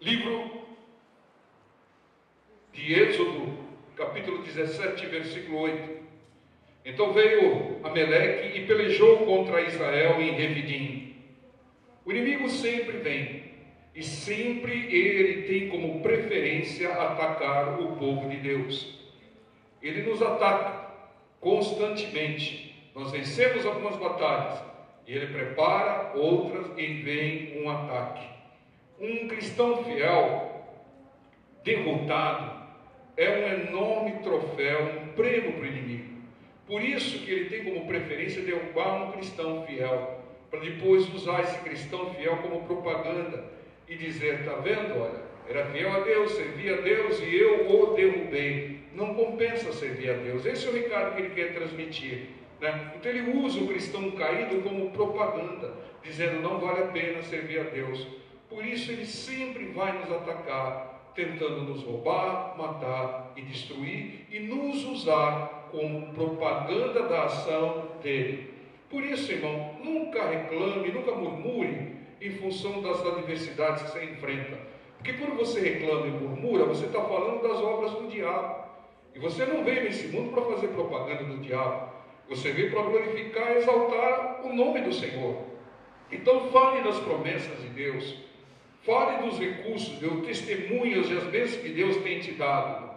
Livro de Êxodo, capítulo 17, versículo 8. Então veio Ameleque e pelejou contra Israel em Refidim. O inimigo sempre vem, e sempre ele tem como preferência atacar o povo de Deus. Ele nos ataca constantemente. Nós vencemos algumas batalhas, e ele prepara outras e vem um ataque. Um cristão fiel, derrotado, é um enorme troféu, um prêmio para o inimigo. Por isso que ele tem como preferência derrubar um cristão fiel, para depois usar esse cristão fiel como propaganda e dizer: está vendo, olha, era fiel a Deus, servia a Deus e eu o derrubei. Não compensa servir a Deus. Esse é o recado que ele quer transmitir, né? Então ele usa o cristão caído como propaganda, dizendo: não vale a pena servir a Deus. Por isso ele sempre vai nos atacar, tentando nos roubar, matar e destruir, e nos usar como propaganda da ação dele. Por isso, irmão, nunca reclame, nunca murmure em função das adversidades que você enfrenta. Porque quando você reclama e murmura, você está falando das obras do diabo. E você não veio nesse mundo para fazer propaganda do diabo. Você veio para glorificar e exaltar o nome do Senhor. Então fale das promessas de Deus. Fale dos recursos, dos testemunhos e as bênçãos que Deus tem te dado.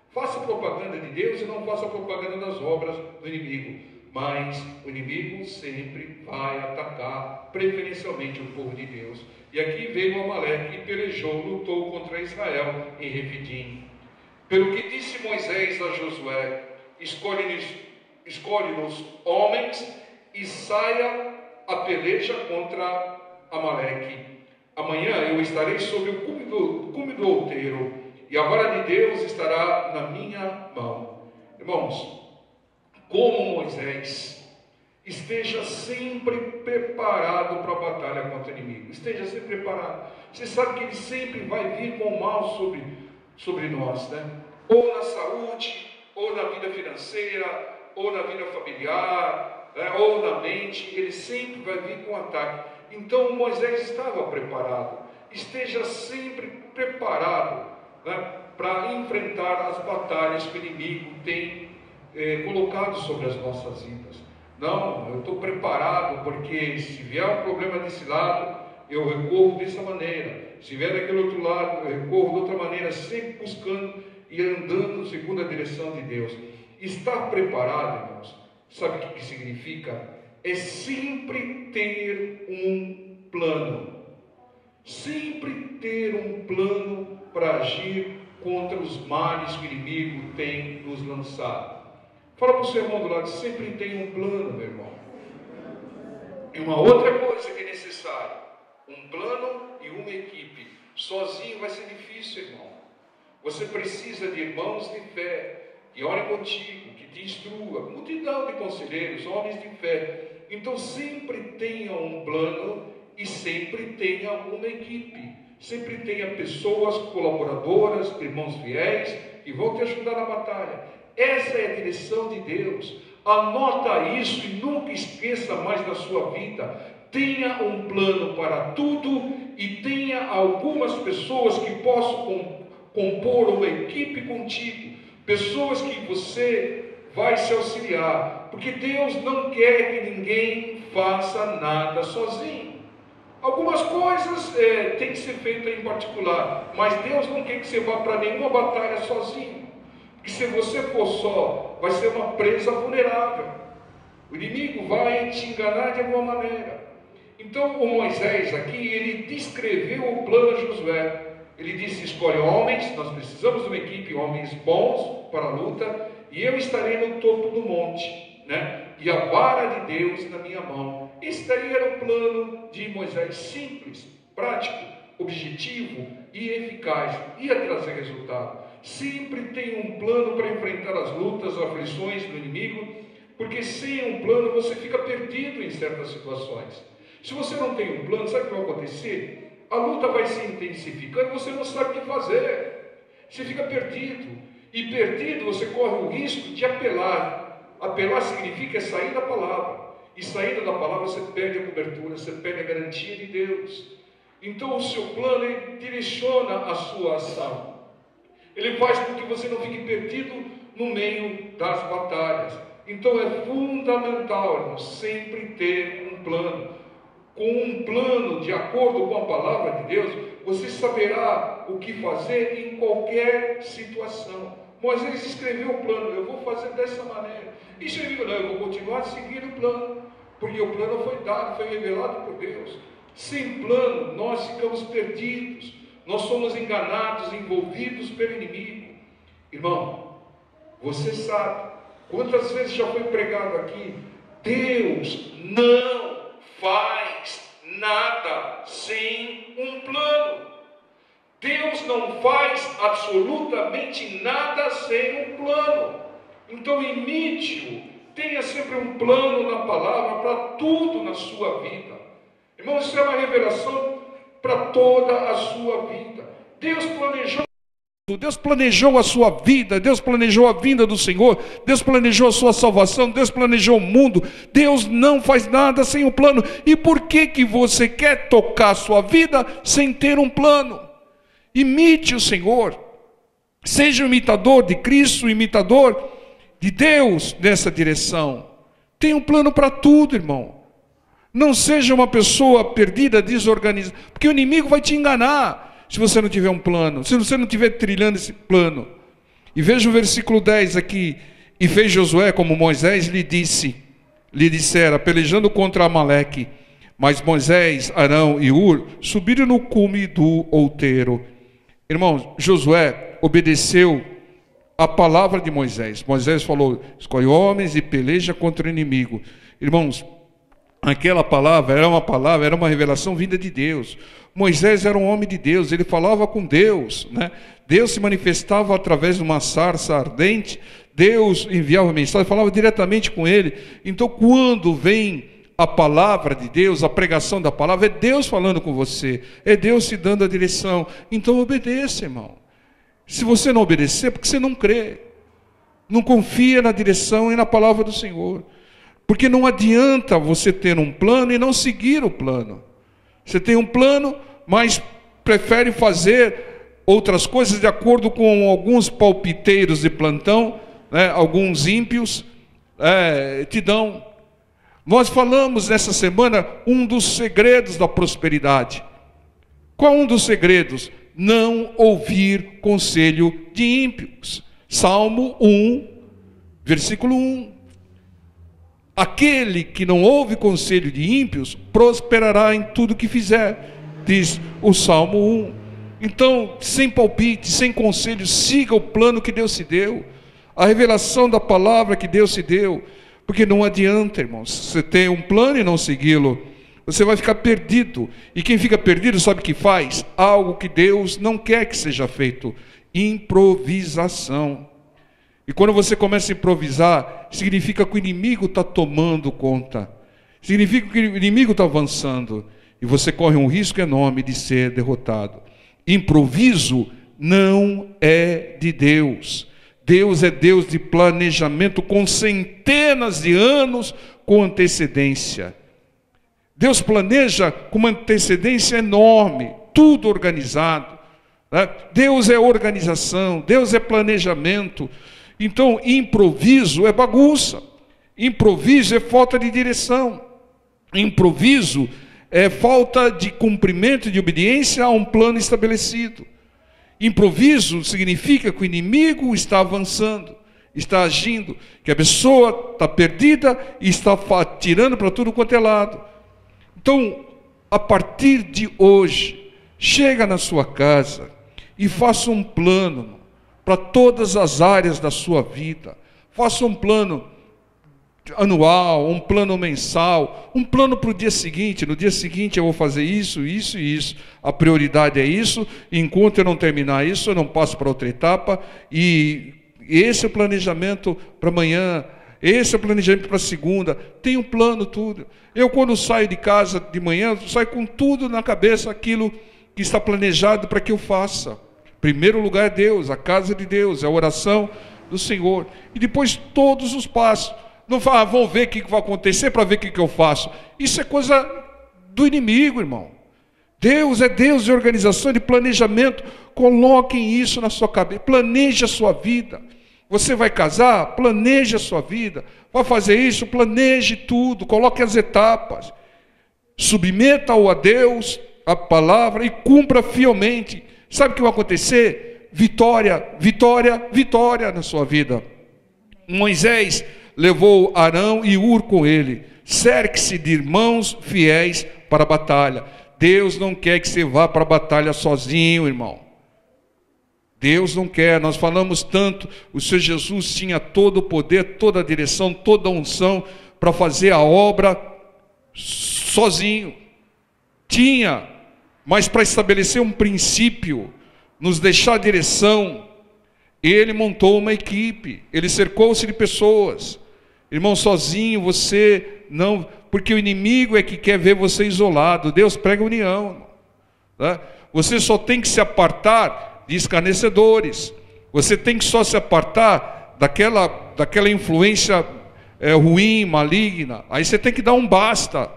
Faça propaganda de Deus e não faça propaganda das obras do inimigo. Mas o inimigo sempre vai atacar, preferencialmente o povo de Deus. E aqui veio Amaleque e pelejou, lutou contra Israel em Refidim. Pelo que disse Moisés a Josué: escolhe-nos homens e saia a peleja contra Amaleque. Amanhã eu estarei sobre o cume do outeiro, e a vara de Deus estará na minha mão. Irmãos, como Moisés, esteja sempre preparado para a batalha contra o inimigo. Esteja sempre preparado. Você sabe que ele sempre vai vir com o mal sobre nós, né? Ou na saúde, ou na vida financeira, ou na vida familiar, né? Ou na mente. Ele sempre vai vir com ataque. Então Moisés estava preparado. Esteja sempre preparado, né, para enfrentar as batalhas que o inimigo tem colocado sobre as nossas vidas. Não, eu estou preparado, porque se vier um problema desse lado, eu recorro dessa maneira. Se vier daquele outro lado, eu recorro de outra maneira, sempre buscando e andando segundo a direção de Deus. Estar preparado, irmãos, sabe o que significa? É sempre ter um plano. Sempre ter um plano para agir contra os males que o inimigo tem nos lançado. Fala para o seu irmão do lado: sempre tem um plano, meu irmão. E uma outra coisa que é necessária: um plano e uma equipe. Sozinho vai ser difícil, irmão. Você precisa de irmãos de fé, que orem contigo, que te instrua, multidão de conselheiros, homens de fé. Então sempre tenha um plano e sempre tenha uma equipe. Sempre tenha pessoas colaboradoras, irmãos fiéis, que vão te ajudar na batalha. Essa é a direção de Deus. Anota isso e nunca esqueça mais da sua vida. Tenha um plano para tudo e tenha algumas pessoas que possam compor uma equipe contigo. Pessoas que você vai se auxiliar, porque Deus não quer que ninguém faça nada sozinho. Algumas coisas têm que ser feitas em particular, mas Deus não quer que você vá para nenhuma batalha sozinho, porque se você for só, vai ser uma presa vulnerável. O inimigo vai te enganar de alguma maneira. Então o Moisés aqui, ele descreveu o plano a Josué. Ele disse: escolhe homens, nós precisamos de uma equipe, homens bons para a luta, e eu estarei no topo do monte, né? E a vara de Deus na minha mão. Esse daí era o plano de Moisés, simples, prático, objetivo e eficaz. Ia trazer resultado. Sempre tem um plano para enfrentar as lutas, as aflições do inimigo, porque sem um plano você fica perdido em certas situações. Se você não tem um plano, sabe o que vai acontecer? A luta vai se intensificando, você não sabe o que fazer. Você fica perdido. E perdido, você corre o risco de apelar. Apelar significa sair da palavra. E saindo da palavra, você perde a cobertura, você perde a garantia de Deus. Então o seu plano, ele direciona a sua ação. Ele faz com que você não fique perdido no meio das batalhas. Então é fundamental, irmãos, sempre ter um plano. Com um plano de acordo com a palavra de Deus, você saberá o que fazer em qualquer situação. Moisés escreveu o plano: eu vou fazer dessa maneira. E se ele falou: eu vou continuar seguindo o plano, porque o plano foi dado, foi revelado por Deus. Sem plano, nós ficamos perdidos, nós somos enganados, envolvidos pelo inimigo. Irmão, você sabe quantas vezes já foi pregado aqui: Deus não faz nada sem um plano. Deus não faz absolutamente nada sem um plano. Então imite-o, tenha sempre um plano na palavra para tudo na sua vida. Irmão, isso é uma revelação para toda a sua vida. Deus planejou a sua vida, Deus planejou a vinda do Senhor, Deus planejou a sua salvação, Deus planejou o mundo. Deus não faz nada sem um plano. E por que você quer tocar a sua vida sem ter um plano? Imite o Senhor, seja um imitador de Cristo, um imitador de Deus nessa direção. Tem um plano para tudo, irmão. Não seja uma pessoa perdida, desorganizada, porque o inimigo vai te enganar se você não tiver um plano, se você não estiver trilhando esse plano. E veja o versículo 10 aqui: e fez Josué como Moisés lhe dissera, pelejando contra Amaleque. Mas Moisés, Arão e Hur subiram no cume do outeiro. Irmãos, Josué obedeceu a palavra de Moisés. Moisés falou: escolhe homens e peleja contra o inimigo. Irmãos, aquela palavra, era uma revelação vinda de Deus. Moisés era um homem de Deus, ele falava com Deus, né? Deus se manifestava através de uma sarça ardente, Deus enviava mensagem, falava diretamente com ele. Então, quando vem a palavra de Deus, a pregação da palavra, é Deus falando com você, é Deus te dando a direção. Então obedeça, irmão. Se você não obedecer, é porque você não crê, não confia na direção e na palavra do Senhor. Porque não adianta você ter um plano e não seguir o plano. Você tem um plano, mas prefere fazer outras coisas de acordo com alguns palpiteiros de plantão, né? Alguns ímpios te dão. Nós falamos nessa semana um dos segredos da prosperidade. Qual um dos segredos? Não ouvir conselho de ímpios. Salmo 1, versículo 1. Aquele que não ouve conselho de ímpios prosperará em tudo que fizer, diz o Salmo 1. Então, sem palpite, sem conselho, siga o plano que Deus te deu, a revelação da palavra que Deus te deu. Porque não adianta, irmãos, você ter um plano e não segui-lo, você vai ficar perdido. E quem fica perdido sabe o que faz? Algo que Deus não quer que seja feito: improvisação. E quando você começa a improvisar, significa que o inimigo está tomando conta, significa que o inimigo está avançando, e você corre um risco enorme de ser derrotado. Improviso não é de Deus. Deus é Deus de planejamento com centenas de anos com antecedência. Deus planeja com uma antecedência enorme, tudo organizado, né? Deus é organização, Deus é planejamento. Então, improviso é bagunça, improviso é falta de direção, improviso é falta de cumprimento e de obediência a um plano estabelecido. Improviso significa que o inimigo está avançando, está agindo, que a pessoa está perdida e está atirando para tudo quanto é lado. Então, a partir de hoje, chega na sua casa e faça um plano para todas as áreas da sua vida. Faça um plano anual, um plano mensal, um plano para o dia seguinte. No dia seguinte eu vou fazer isso, isso e isso. A prioridade é isso. Enquanto eu não terminar isso, eu não passo para outra etapa. E esse é o planejamento para amanhã. Esse é o planejamento para segunda. Tem um plano, tudo. Eu, quando saio de casa de manhã, saio com tudo na cabeça, aquilo que está planejado para que eu faça. Primeiro lugar é Deus, a casa de Deus, a oração do Senhor. E depois todos os passos. Não fala, vamos ver o que vai acontecer para ver o que eu faço. Isso é coisa do inimigo, irmão. Deus é Deus de organização, de planejamento. Coloquem isso na sua cabeça. Planeje a sua vida. Você vai casar? Planeje a sua vida. Vai fazer isso? Planeje tudo. Coloque as etapas. Submeta-o a Deus, a palavra, e cumpra fielmente. Sabe o que vai acontecer? Vitória, vitória, vitória na sua vida. Moisés levou Arão e Hur com ele. Cerque-se de irmãos fiéis para a batalha. Deus não quer que você vá para a batalha sozinho, irmão. Deus não quer. Nós falamos tanto, o Senhor Jesus tinha todo o poder, toda a direção, toda a unção para fazer a obra sozinho. Tinha, mas para estabelecer um princípio, nos deixar a direção, ele montou uma equipe, ele cercou-se de pessoas. Irmão, sozinho você não, porque o inimigo é que quer ver você isolado. Deus prega união, né? Você só tem que se apartar de escarnecedores. Você tem que só se apartar daquela influência ruim, maligna. Aí você tem que dar um basta.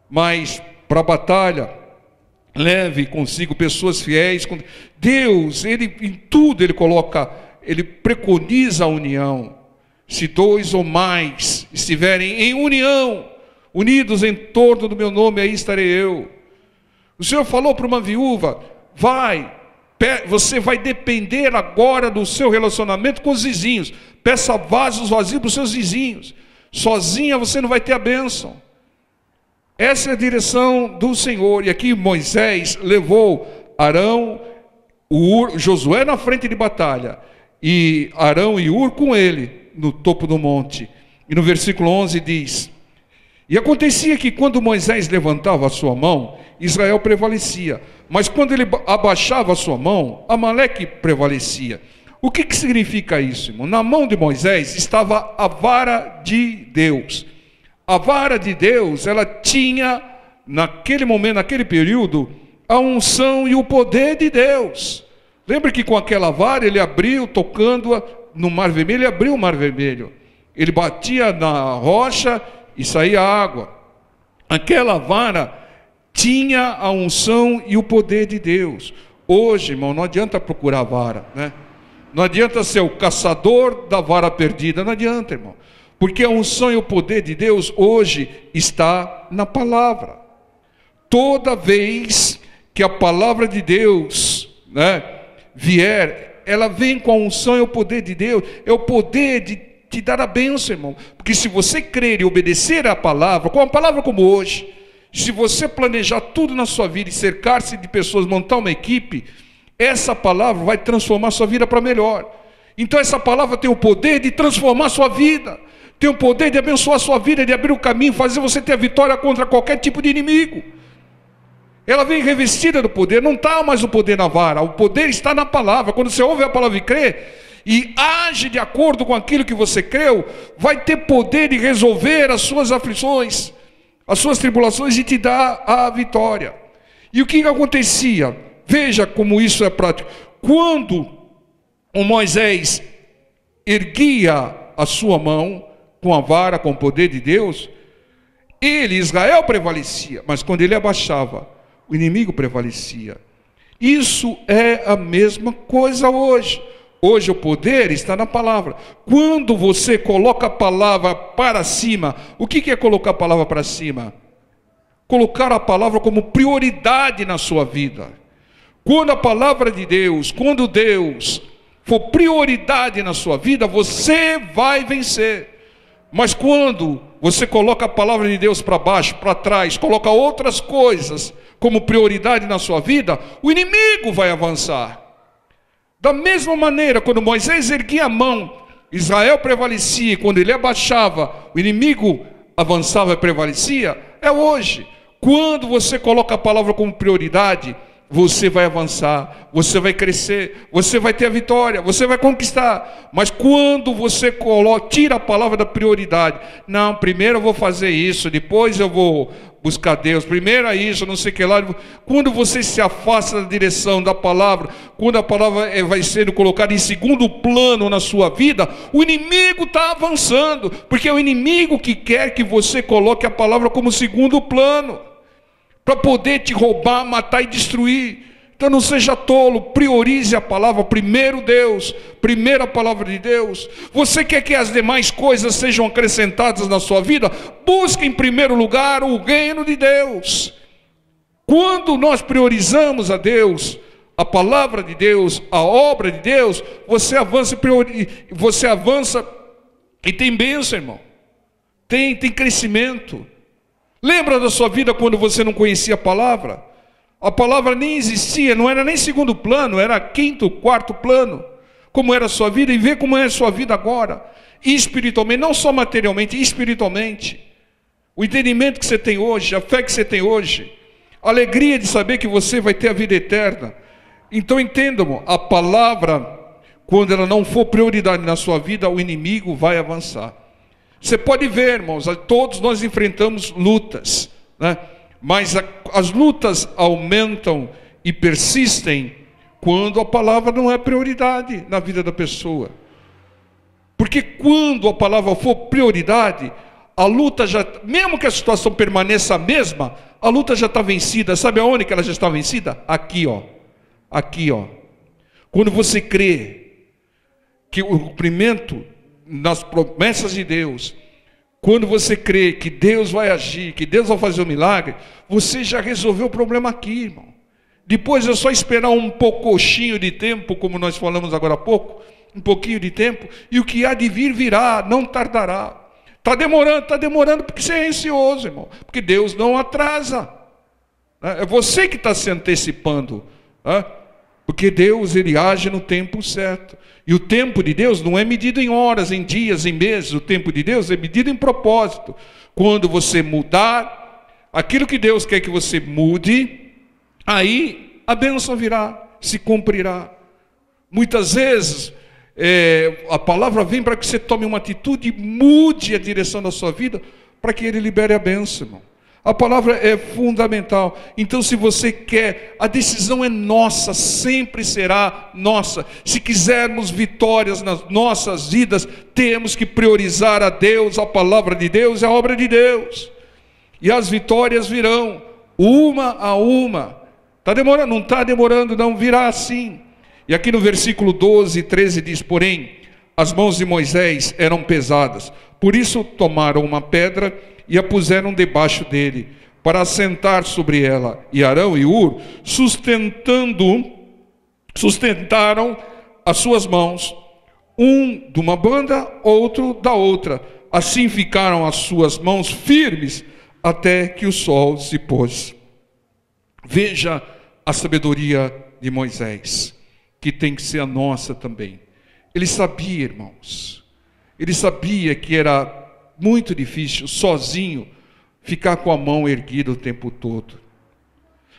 Mas para a batalha, leve consigo pessoas fiéis. Deus, ele em tudo ele coloca, ele preconiza a união. Se dois ou mais estiverem em união, unidos em torno do meu nome, aí estarei eu. O Senhor falou para uma viúva: você vai depender agora do seu relacionamento com os vizinhos. Peça vasos vazios para os seus vizinhos. Sozinha você não vai ter a bênção. Essa é a direção do Senhor. E aqui Moisés levou Arão, Josué na frente de batalha, e Arão e Hur com ele no topo do monte. E no versículo 11 diz: e acontecia que quando Moisés levantava a sua mão, Israel prevalecia, mas quando ele abaixava a sua mão, Amaleque prevalecia. O que significa isso, irmão? Na mão de Moisés estava a vara de Deus. A vara de Deus, ela tinha, naquele momento, naquele período, a unção e o poder de Deus. Lembra que com aquela vara ele abriu, tocando-a no Mar Vermelho, ele abriu o Mar Vermelho. Ele batia na rocha e saía água. Aquela vara tinha a unção e o poder de Deus. Hoje, irmão, não adianta procurar vara, né? Não adianta ser o caçador da vara perdida, não adianta, irmão. Porque a unção e o poder de Deus hoje está na palavra. Toda vez que a palavra de Deus, né, vier, ela vem com a unção e o poder de Deus. É o poder de te dar a bênção, irmão. Porque se você crer e obedecer à palavra, com uma palavra como hoje, se você planejar tudo na sua vida e cercar-se de pessoas, montar uma equipe, essa palavra vai transformar a sua vida para melhor. Então essa palavra tem o poder de transformar a sua vida, tem o poder de abençoar a sua vida, de abrir o caminho, fazer você ter a vitória contra qualquer tipo de inimigo. Ela vem revestida do poder, não está mais o poder na vara, o poder está na palavra. Quando você ouve a palavra e crê, e age de acordo com aquilo que você creu, vai ter poder de resolver as suas aflições, as suas tribulações, e te dar a vitória. E o que acontecia? Veja como isso é prático. Quando o Moisés erguia a sua mão com a vara, com o poder de Deus, Israel prevalecia. Mas quando ele abaixava, o inimigo prevalecia. Isso é a mesma coisa hoje. Hoje o poder está na palavra. Quando você coloca a palavra para cima, o que é colocar a palavra para cima? Colocar a palavra como prioridade na sua vida. Quando a palavra de Deus, quando Deus for prioridade na sua vida, você vai vencer. Mas quando você coloca a palavra de Deus para baixo, para trás, coloca outras coisas como prioridade na sua vida, o inimigo vai avançar. Da mesma maneira, quando Moisés erguia a mão, Israel prevalecia, e quando ele abaixava, o inimigo avançava e prevalecia. É hoje. Quando você coloca a palavra como prioridade, você vai avançar, você vai crescer, você vai ter a vitória, você vai conquistar. Mas quando você tira a palavra da prioridade, não, primeiro eu vou fazer isso, depois eu vou buscar Deus, primeiro é isso, não sei o que lá. Quando você se afasta da direção da palavra, quando a palavra vai sendo colocada em segundo plano na sua vida, o inimigo está avançando, porque é o inimigo que quer que você coloque a palavra como segundo plano. para poder te roubar, matar e destruir. Então não seja tolo, priorize a palavra, primeiro Deus, primeiro a palavra de Deus. Você quer que as demais coisas sejam acrescentadas na sua vida? Busque em primeiro lugar o reino de Deus. Quando nós priorizamos a Deus, a palavra de Deus, a obra de Deus, você avança e tem bênção, irmão. Tem crescimento. Lembra da sua vida quando você não conhecia a palavra? A palavra nem existia, não era nem segundo plano, era quinto, quarto plano. Como era a sua vida, e vê como é a sua vida agora. Espiritualmente, não só materialmente, espiritualmente. O entendimento que você tem hoje, a fé que você tem hoje, a alegria de saber que você vai ter a vida eterna. Então entendam, a palavra, quando ela não for prioridade na sua vida, o inimigo vai avançar. Você pode ver, irmãos, todos nós enfrentamos lutas, né? Mas as lutas aumentam e persistem quando a palavra não é prioridade na vida da pessoa. Porque quando a palavra for prioridade, a luta já, mesmo que a situação permaneça a mesma, a luta já está vencida. Sabe aonde que ela já está vencida? Aqui, ó. Aqui, ó. Quando você crê que o cumprimento nas promessas de Deus, quando você crê que Deus vai agir, que Deus vai fazer um milagre, você já resolveu o problema aqui, irmão. Depois é só esperar um pouquinho de tempo, como nós falamos agora há pouco, um pouquinho de tempo, e o que há de vir virá, não tardará. Está demorando porque você é ansioso, irmão. Porque Deus não atrasa. É você que está se antecipando. Porque Deus, Ele age no tempo certo. E o tempo de Deus não é medido em horas, em dias, em meses. O tempo de Deus é medido em propósito. Quando você mudar aquilo que Deus quer que você mude, aí a bênção virá, se cumprirá. Muitas vezes a palavra vem para que você tome uma atitude e mude a direção da sua vida, para que Ele libere a bênção, irmão. A palavra é fundamental. Então, se você quer, a decisão é nossa, sempre será nossa. Se quisermos vitórias nas nossas vidas, temos que priorizar a Deus, a palavra de Deus e a obra de Deus. E as vitórias virão, uma a uma. Está demorando? Não está demorando, não, virá assim. E aqui no versículo 12 e 13 diz: porém, as mãos de Moisés eram pesadas, por isso tomaram uma pedra e a puseram debaixo dele, para assentar sobre ela. E Arão e Hur sustentaram as suas mãos, um de uma banda, outro da outra. Assim ficaram as suas mãos firmes, até que o sol se pôs. Veja a sabedoria de Moisés, que tem que ser a nossa também. Ele sabia, irmãos, ele sabia que era muito difícil, sozinho, ficar com a mão erguida o tempo todo.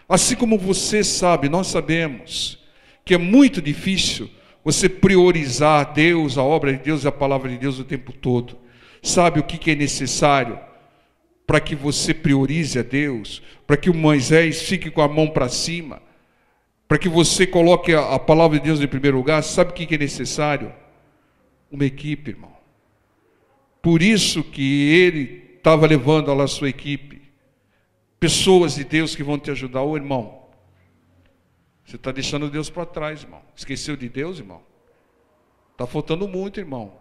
Assim como você sabe, nós sabemos que é muito difícil você priorizar Deus, a obra de Deus e a palavra de Deus o tempo todo. Sabe o que é necessário para que você priorize a Deus, para que o Moisés fique com a mão para cima, para que você coloque a palavra de Deus em primeiro lugar? Sabe o que é necessário? Uma equipe, irmão. Por isso que ele estava levando lá a sua equipe, pessoas de Deus que vão te ajudar. Ô irmão, você está deixando Deus para trás, irmão. Esqueceu de Deus, irmão? Está faltando muito, irmão,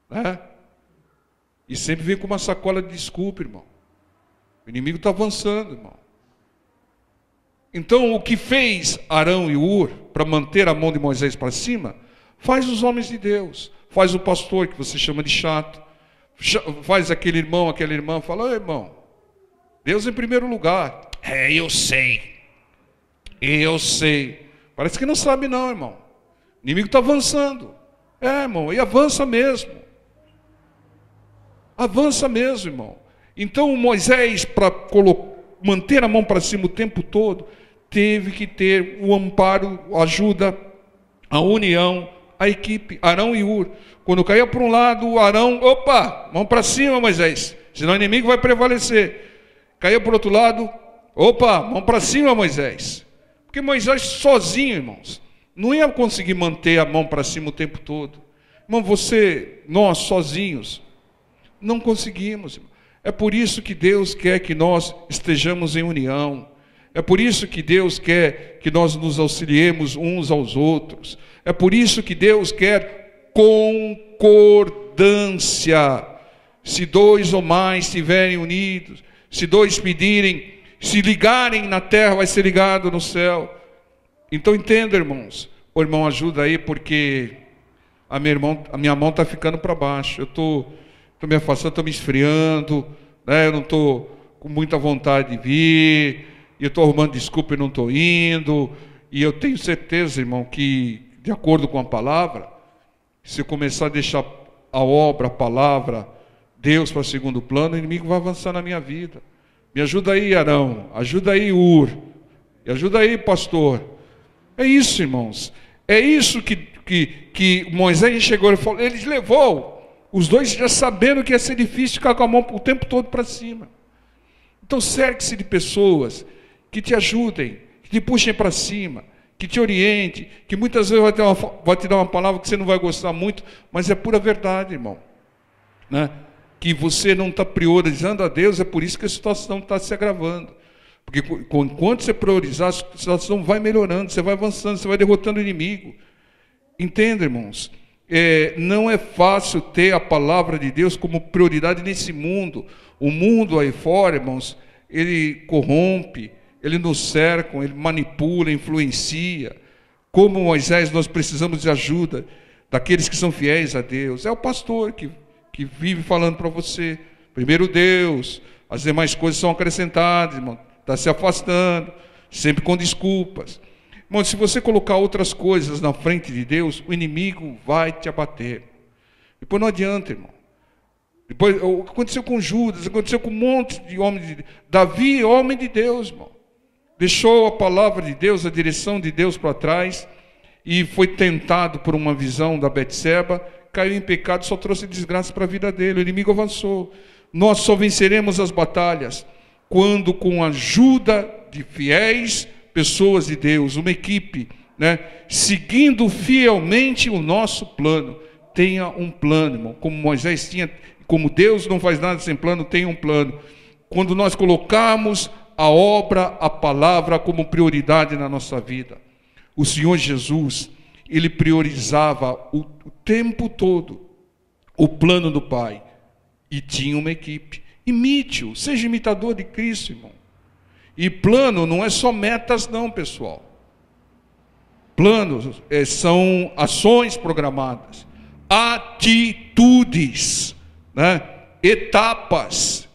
né? E sempre vem com uma sacola de desculpa, irmão. O inimigo está avançando, irmão. Então, o que fez Arão e Hur para manter a mão de Moisés para cima, faz os homens de Deus, faz o pastor, que você chama de chato, faz aquele irmão, aquela irmã, fala: ô irmão, Deus em primeiro lugar. Eu sei. Parece que não sabe não, irmão. O inimigo está avançando. Irmão, e avança mesmo. Avança mesmo, irmão. Então Moisés, para manter a mão para cima o tempo todo, teve que ter o amparo, a ajuda, a união, a equipe, Arão e Hur. Quando caía para um lado, Arão, opa, mão para cima, Moisés, senão o inimigo vai prevalecer. Caía para o outro lado, opa, mão para cima, Moisés. Porque Moisés sozinho, irmãos, não ia conseguir manter a mão para cima o tempo todo. Irmão, nós sozinhos, não conseguimos, irmão. É por isso que Deus quer que nós estejamos em união, É por isso que Deus quer que nós nos auxiliemos uns aos outros. É por isso que Deus quer concordância. Se dois ou mais estiverem unidos, se dois pedirem, se ligarem na terra, vai ser ligado no céu. Então entenda, irmãos. O irmão ajuda aí, porque a minha mão está ficando para baixo. Eu estou me afastando, estou me esfriando, né? Eu não estou com muita vontade de vir, e eu estou arrumando desculpa e não estou indo. E eu tenho certeza, irmão, que de acordo com a palavra, se eu começar a deixar a obra, a palavra, Deus para segundo plano, o inimigo vai avançar na minha vida. Me ajuda aí, Arão, ajuda aí, Ur, me ajuda aí, pastor. É isso, irmãos, é isso que Moisés chegou e falou. Ele levou os dois já sabendo que ia ser difícil ficar com a mão o tempo todo para cima. Então cerque-se de pessoas que te ajudem, que te puxem para cima, que te oriente, que muitas vezes vai te dar uma palavra que você não vai gostar muito, mas é pura verdade, irmão, né? Que você não está priorizando a Deus, é por isso que a situação está se agravando. Porque enquanto você priorizar, a situação vai melhorando, você vai avançando, você vai derrotando o inimigo. Entenda, irmãos, não é fácil ter a palavra de Deus como prioridade nesse mundo. O mundo aí fora, irmãos, ele corrompe, ele nos cerca, ele manipula, influencia. Como Moisés, nós precisamos de ajuda daqueles que são fiéis a Deus. É o pastor que vive falando para você, primeiro Deus, as demais coisas são acrescentadas, irmão. Está se afastando, sempre com desculpas. Irmão, se você colocar outras coisas na frente de Deus, o inimigo vai te abater. Depois não adianta, irmão. Depois, o que aconteceu com Judas, aconteceu com um monte de homens de Deus. Davi, homem de Deus, irmão. Deixou a palavra de Deus, a direção de Deus para trás, e foi tentado por uma visão da Betseba, caiu em pecado, só trouxe desgraça para a vida dele. O inimigo avançou. Nós só venceremos as batalhas quando, com a ajuda de fiéis pessoas de Deus, uma equipe, né, seguindo fielmente o nosso plano. Tenha um plano, irmão, como Moisés tinha, como Deus não faz nada sem plano, tenha um plano. Quando nós colocamos a obra, a palavra como prioridade na nossa vida, o Senhor Jesus, ele priorizava o tempo todo o plano do Pai, e tinha uma equipe. Imite-o, seja imitador de Cristo, irmão. E plano não é só metas não, pessoal. Planos são ações programadas, atitudes, né? Etapas.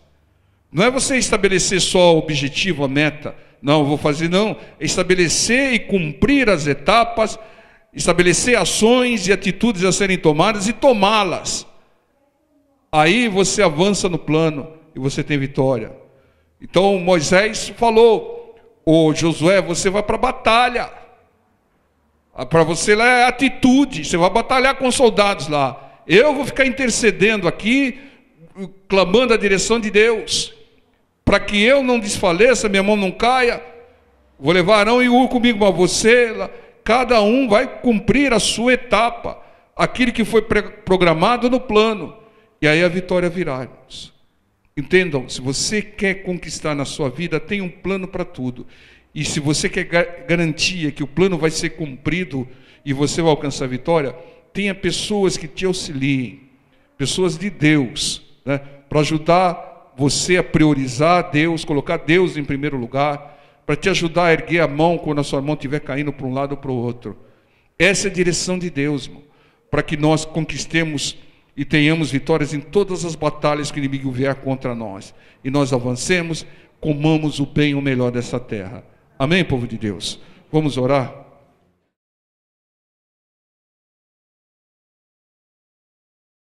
Não é você estabelecer só o objetivo, a meta. Não, vou fazer não. É estabelecer e cumprir as etapas, estabelecer ações e atitudes a serem tomadas e tomá-las. Aí você avança no plano e você tem vitória. Então Moisés falou: ô Josué, você vai para a batalha. Para você lá é atitude, você vai batalhar com soldados lá. Eu vou ficar intercedendo aqui, clamando a direção de Deus, para que eu não desfaleça, minha mão não caia. Vou levar Arão e Ur comigo, mas você, cada um vai cumprir a sua etapa, aquilo que foi programado no plano, e aí a vitória virá, irmãos. Entendam, se você quer conquistar na sua vida, tem um plano para tudo. E se você quer garantia que o plano vai ser cumprido e você vai alcançar a vitória, tenha pessoas que te auxiliem, pessoas de Deus, né, para ajudar você a priorizar Deus, colocar Deus em primeiro lugar, para te ajudar a erguer a mão quando a sua mão estiver caindo para um lado ou para o outro. Essa é a direção de Deus, irmão, para que nós conquistemos e tenhamos vitórias em todas as batalhas que o inimigo vier contra nós. E nós avancemos, comamos o bem e o melhor dessa terra. Amém, povo de Deus? Vamos orar?